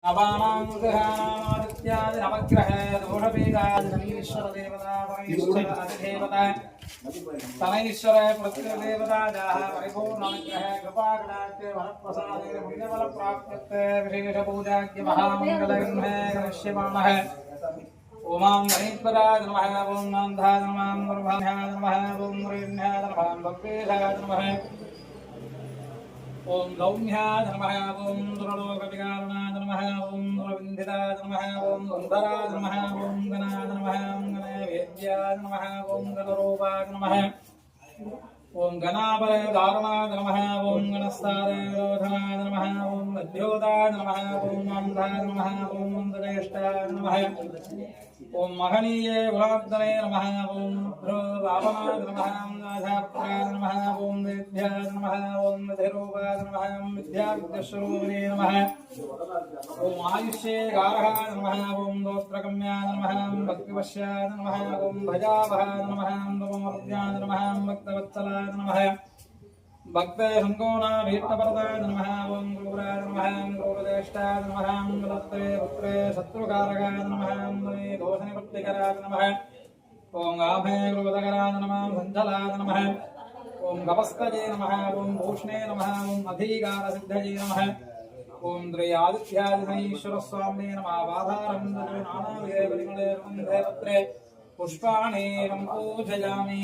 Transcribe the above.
अवानांसहानादित्यादि नवग्रह दोषपीठादि शनीश्वर देवता परमेश्वर अधिदेवता तनईश्वर पृथ्वीदेवता जाः परिपूर्णानुग्रह कृपाकटाक्षे वरप्रसादेन पुण्यफल प्राप्त्यर्थे विशेष पूजाज्ञ महामंगलगृहे गमिष्यमाणः ओमां गणेश्वराय नमः ओं नान्धाय नमः गुरुभ्याय नमः ओं मुरेभ्याय नमः भक्तेशाय नमः ओं गौम्याय नमः ओं दुर्लोकविकारणाय नमः ओं दुर्विन्दिताय नमः ओं सुन्दराय नमः ओं गणाय नमः ओं गणवेद्याय नमः ओं गणरूपाय नमः ओं गणापरे दारुणाय नमः ओं गणस्तारे रोधनाय नमः ओं गद्योताय नमः ओं अन्धाय नमः ओं ज्येष्ठाय नमः ओं महनीये गुणाब्दने नमः ओं रुद्रवामनाय नमः नाथाप्राय नमः ओं वेद्याय नमः ओं विधिरूपाय नमः ओं विद्याविद्यस्वरूपिणे नमः ओं आयुष्ये गारहाय नमः ओं दोत्रगम्याय नमः ओं भक्तिवश्याय नमः ओं भजावहाय नमः ओं भवमर्द्याय नमः ओं भक्तवत्सलाय नमः भक्त संकोना भीष्टवरदाय नमः ओं गुरुराय नमः ओं गुरुदेष्टाय नमः ओं गुरुत्रे पुत्रे शत्रुकारकाय नमः ओं दोषनिवृत्तिकराय नमः ओं आभे गुरुदकराय नमः सञ्जलाय नमः ओं गपस्तजे नमः ओं भूष्णे नमः ओं अधिकारसिद्धये नमः ओं द्रयादित्यादिनैश्वरस्वामिने नमः बाधारं नानाविधे परिमळे वन्दे पत्रे पुष्पाणि पूजयामि।